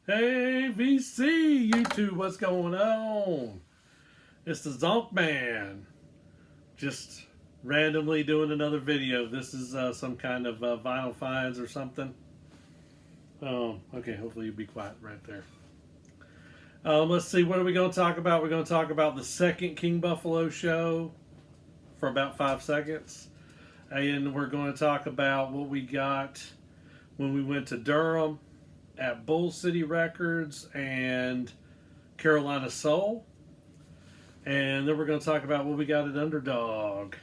Hey, VC, YouTube, what's going on? It's the Zonkman. Just randomly doing another video. This is some kind of vinyl finds or something. Oh, okay, hopefully you'll be quiet right there. Let's see, what are we going to talk about? We're going to talk about the second King Buffalo show for about 5 seconds. And we're going to talk about what we got when we went to Durham at Bull City Records and Carolina Soul. And then we're going to talk about what we got at Underdog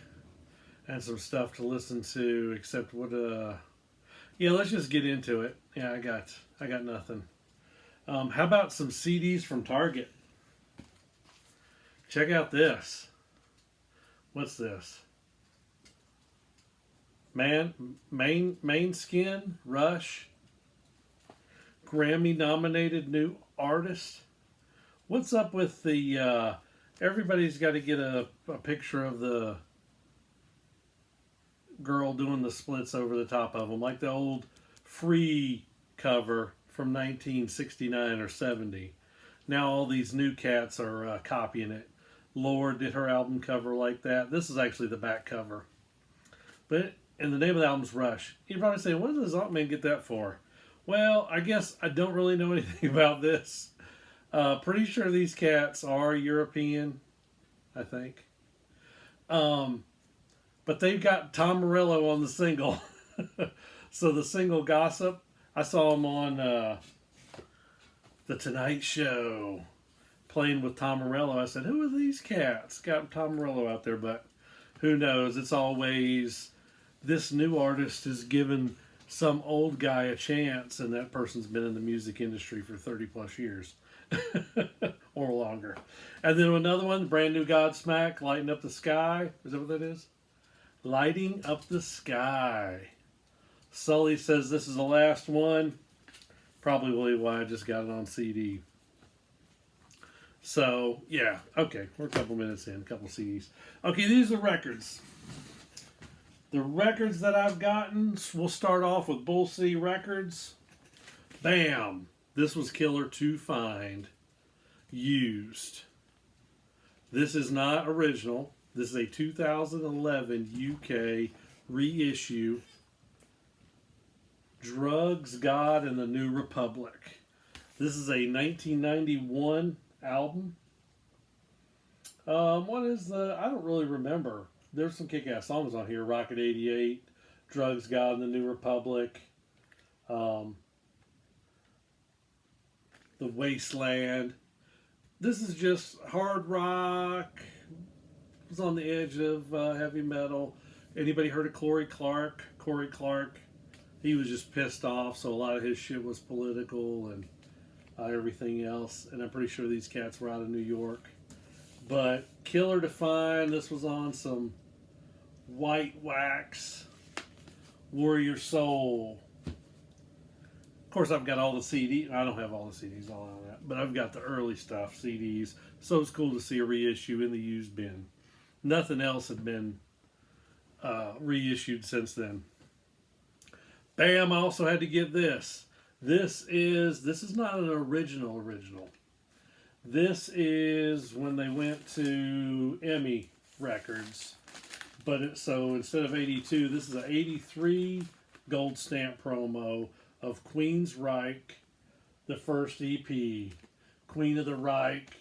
and some stuff to listen to, except what yeah, let's just get into it. Yeah, I got nothing. How about some CDs from Target? Check out this. What's this? Main Skin, Rush, Grammy nominated new artist. What's up with the everybody's got to get a picture of the girl doing the splits over the top of them, like the old Free cover from 1969 or 70. Now all these new cats are copying it. Lorde did her album cover like that. This is actually the back cover. And the name of the album's Rush. You're probably saying, what does Zonkman get that for? Well, I guess I don't really know anything about this. Pretty sure these cats are European, I think. But they've got Tom Morello on the single. So the single Gossip, I saw him on The Tonight Show playing with Tom Morello. I said, who are these cats? Got Tom Morello out there, but who knows? It's always this new artist is given some old guy a chance, and that person's been in the music industry for 30 plus years or longer. And then another one, brand new Godsmack, Lighting Up the Sky. Is that what that is? Lighting Up the Sky. Sully says this is the last one. Probably why I just got it on CD. So, yeah. Okay, we're a couple minutes in, a couple CDs. Okay, these are records. The records that I've gotten, we'll start off with Bull City Records. Bam! This was killer to find. Used. This is not original. This is a 2011 UK reissue. Drugs, God, and the New Republic. This is a 1991 album. What is the... I don't really remember. There's some kick-ass songs on here. Rocket 88, Drugs, God, and the New Republic. The Wasteland. This is just hard rock. It was on the edge of heavy metal. Anybody heard of Corey Clark? Corey Clark. He was just pissed off, so a lot of his shit was political and everything else. And I'm pretty sure these cats were out of New York. But killer to find. This was on some White Wax, Warrior Soul. Of course, I've got all the CDs. I don't have all the CDs, all of that, but I've got the early stuff, CDs. So it's cool to see a reissue in the used bin. Nothing else had been reissued since then. Bam! I also had to get this. This is not an original. This is when they went to Emmy Records. But so instead of 82, this is an 83 gold stamp promo of Queen's Reich, the first EP. Queen of the Reich,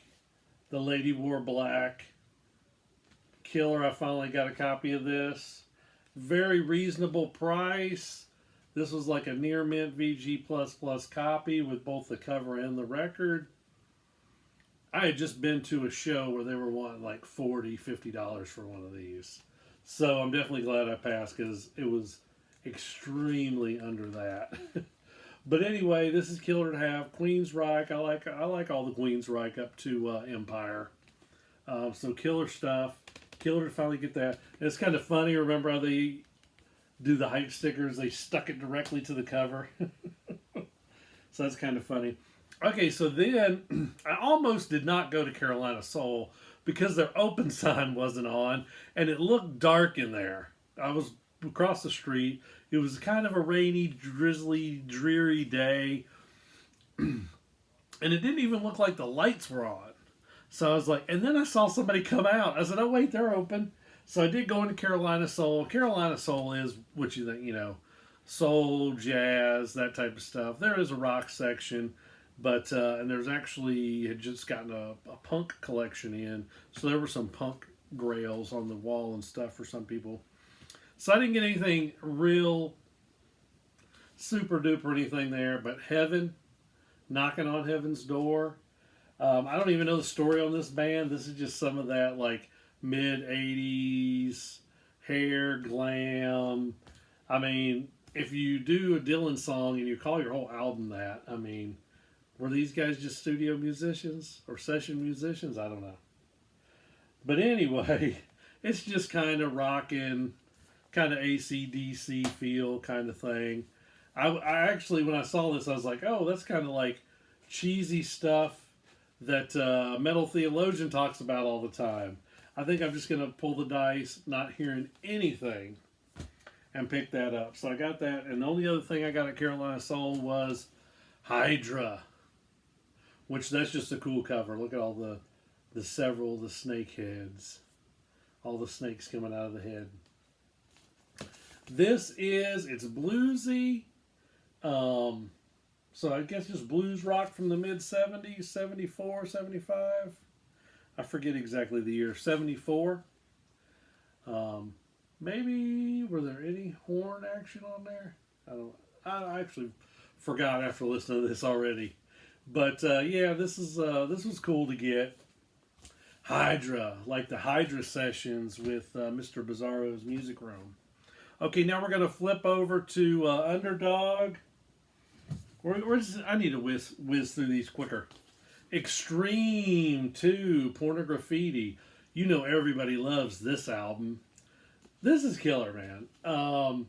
The Lady Wore Black. Killer, I finally got a copy of this. Very reasonable price. This was like a near mint VG++ copy with both the cover and the record. I had just been to a show where they were wanting like $40, $50 for one of these. So I'm definitely glad I passed because it was extremely under that. But anyway, this is killer to have. Queen's Reich. I like all the Queen's Reich up to Empire. So killer stuff. Killer to finally get that. And it's kind of funny. Remember how they do the hype stickers? They stuck it directly to the cover. So that's kind of funny. Okay, so then I almost did not go to Carolina Soul because their open sign wasn't on and it looked dark in there. I was across the street. It was kind of a rainy, drizzly, dreary day. and it didn't even look like the lights were on. So I was like, and then I saw somebody come out. I said, oh, wait, they're open. So I did go into Carolina Soul. Carolina Soul is what you think, soul, jazz, that type of stuff. There is a rock section, but, and there's actually, had just gotten a punk collection in. So there were some punk grails on the wall and stuff for some people. So I didn't get anything real super duper anything there, but Heaven, Knocking on Heaven's Door. I don't even know the story on this band. This is just some of that like mid 80s hair glam. I mean, if you do a Dylan song and you call your whole album that, I mean, were these guys just studio musicians or session musicians? I don't know. But anyway, it's just kind of rocking, kind of AC/DC feel kind of thing. I actually, when I saw this, I was like, oh, that's kind of like cheesy stuff that Metal Theologian talks about all the time. I think I'm just going to pull the dice, not hearing anything, and pick that up. So I got that, and the only other thing I got at Carolina Soul was Hydra, which that's just a cool cover. Look at all the snake heads, all the snakes coming out of the head. It's bluesy. So I guess just blues rock from the mid 70s, 74, 75. I forget exactly the year, 74. Maybe, were there any horn action on there? I actually forgot after listening to this already. But yeah, this was cool to get. Hydra, like the Hydra sessions with Mr. Bizarro's Music Room. Okay, now we're going to flip over to Underdog. I need to whiz through these quicker. Extreme 2, Pornograffiti. You know everybody loves this album. This is killer, man.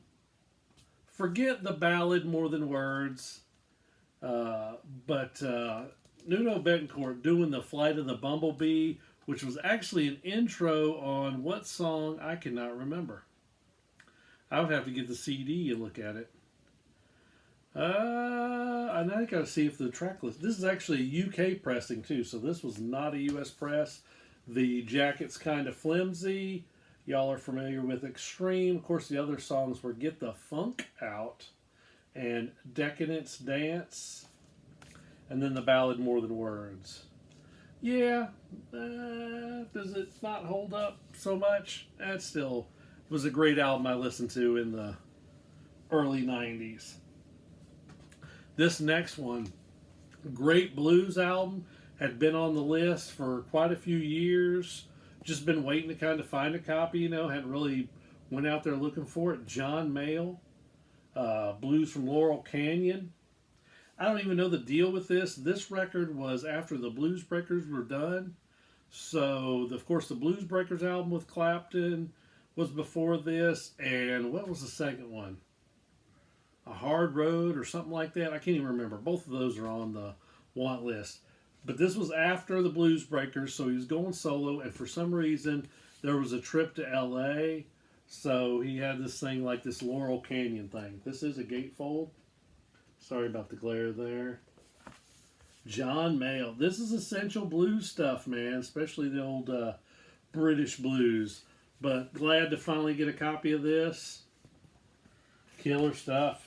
Forget the ballad More Than Words. But Nuno Betancourt doing the Flight of the Bumblebee, which was actually an intro on what song I cannot remember. I would have to get the CD and look at it. And I gotta see if the track list. This is actually a UK pressing too, so this was not a US press. The jacket's kind of flimsy. Y'all are familiar with Extreme. Of course, the other songs were Get the Funk Out and Decadence Dance, and then the ballad More Than Words. Yeah, does it not hold up so much? It still was a great album I listened to in the early 90s. This next one, great blues album, had been on the list for quite a few years. Just been waiting to kind of find a copy, hadn't really went out there looking for it. John Mayall, Blues from Laurel Canyon. I don't even know the deal with this. This record was after the Blues Breakers were done. So, of course, the Blues Breakers album with Clapton was before this. And what was the second one? A Hard Road or something like that. I can't even remember. Both of those are on the want list. But this was after the Blues Breakers, so he was going solo. And for some reason, there was a trip to L.A., so he had this thing like this Laurel Canyon thing. This is a gatefold. Sorry about the glare there. John Mayall. This is essential blues stuff, man, especially the old British blues. But glad to finally get a copy of this. Killer stuff.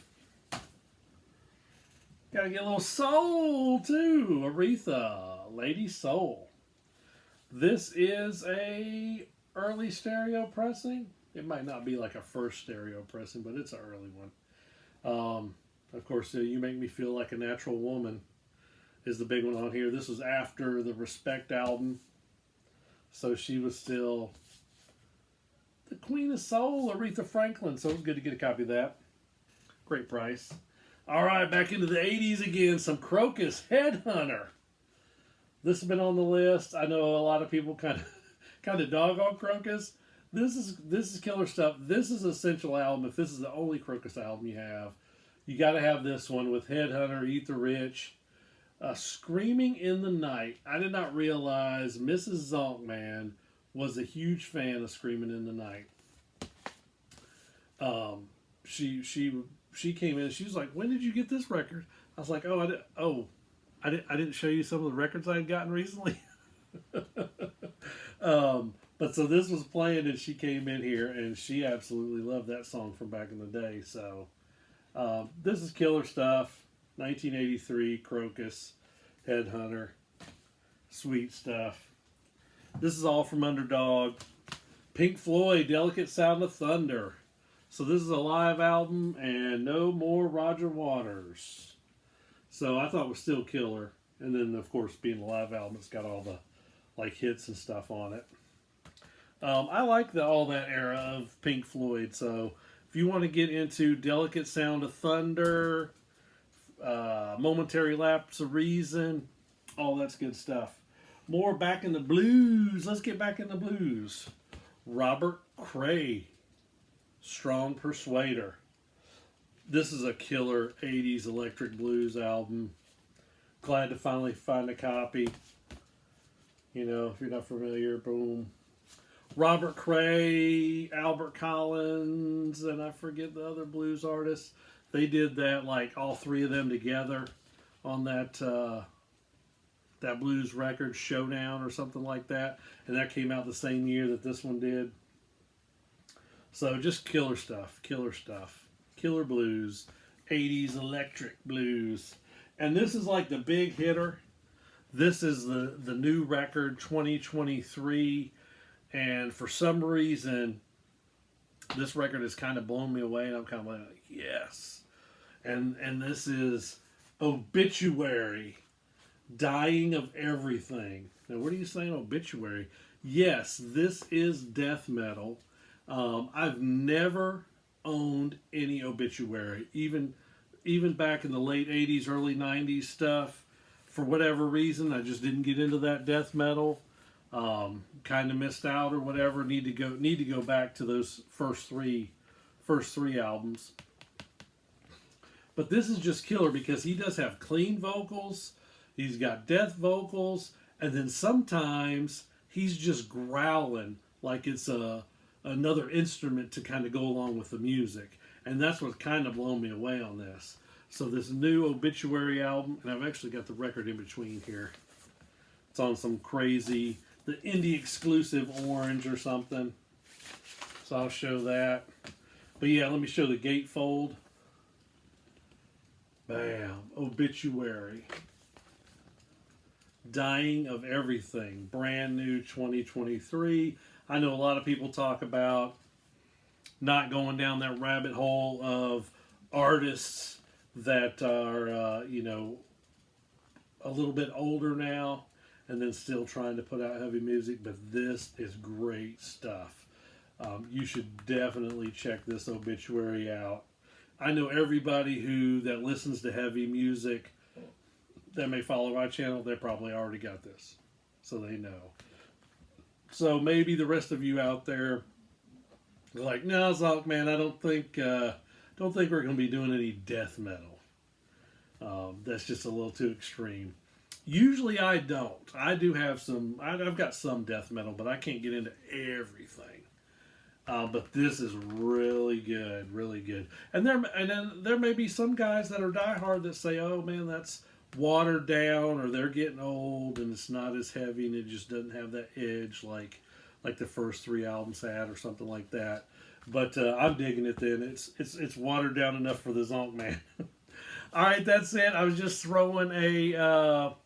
Gotta get a little soul, too. Aretha, Lady Soul. This is a early stereo pressing. It might not be like a first stereo pressing, but it's an early one. Of course, You Make Me Feel Like a Natural Woman is the big one on here. This was after the Respect album. So she was still the Queen of Soul, Aretha Franklin. So it was good to get a copy of that. Great price. All right, back into the 80s again. Some Crocus, Headhunter. This has been on the list. I know a lot of people kind of dog on Crocus. This is killer stuff. This is an essential album. If this is the only Crocus album you have, you got to have this one with Headhunter, Eat the Rich, Screaming in the Night. I did not realize Mrs. Zonkman was a huge fan of Screaming in the Night. She came in and she was like, "When did you get this record?" I was like, "Oh, I didn't show you some of the records I had gotten recently. But so this was playing, and she came in here, and she absolutely loved that song from back in the day. So this is killer stuff. 1983, Crocus, Headhunter, sweet stuff. This is all from Underdog. Pink Floyd, Delicate Sound of Thunder. So this is a live album, and no more Roger Waters. So I thought it was still killer. And then, of course, being a live album, it's got all the like hits and stuff on it. I like all that era of Pink Floyd. So if you want to get into Delicate Sound of Thunder, Momentary Lapse of Reason, all that's good stuff. More back in the blues. Let's get back in the blues. Robert Cray, Strong Persuader. This is a killer 80s electric blues album. Glad to finally find a copy. You know, if you're not familiar, boom. Robert Cray, Albert Collins, and I forget the other blues artists. They did that, like all three of them together on that that blues record, Showdown or something like that. And that came out the same year that this one did. So just killer stuff, killer stuff. Killer blues, 80s electric blues. And this is like the big hitter. This is the new record, 2023. And for some reason, this record has kind of blown me away. And I'm kind of like, yes. And this is Obituary, Dying of Everything. Now, what are you saying, Obituary? Yes, this is death metal. I've never owned any Obituary, even back in the late 80s, early 90s stuff. For whatever reason, I just didn't get into that death metal. Kind of missed out or whatever. Need to go back to those first three albums. But this is just killer because he does have clean vocals. He's got death vocals, and then sometimes he's just growling like it's another instrument to kind of go along with the music. And that's what's kind of blown me away on this. So this new Obituary album, and I've actually got the record in between here. It's on some crazy, the indie exclusive orange or something. So I'll show that. But yeah, let me show the gatefold. Bam. Obituary. Dying of Everything. Brand new 2023. I know a lot of people talk about not going down that rabbit hole of artists that are, a little bit older now and then still trying to put out heavy music, but this is great stuff. You should definitely check this Obituary out. I know everybody that listens to heavy music that may follow my channel, they probably already got this, so they know. So maybe the rest of you out there are like, no, Zonkman, I don't think we're going to be doing any death metal. That's just a little too extreme. Usually I don't. I do have some. I've got some death metal, but I can't get into everything. But this is really good, really good. And then there may be some guys that are diehard that say, "Oh man, that's watered down," or they're getting old and it's not as heavy and it just doesn't have that edge like the first three albums had, or something like that. But I'm digging it. Then it's watered down enough for the Zonkman. All right, that's it. I was just throwing a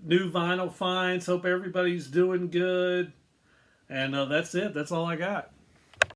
new vinyl finds. Hope everybody's doing good. And that's it. That's all I got.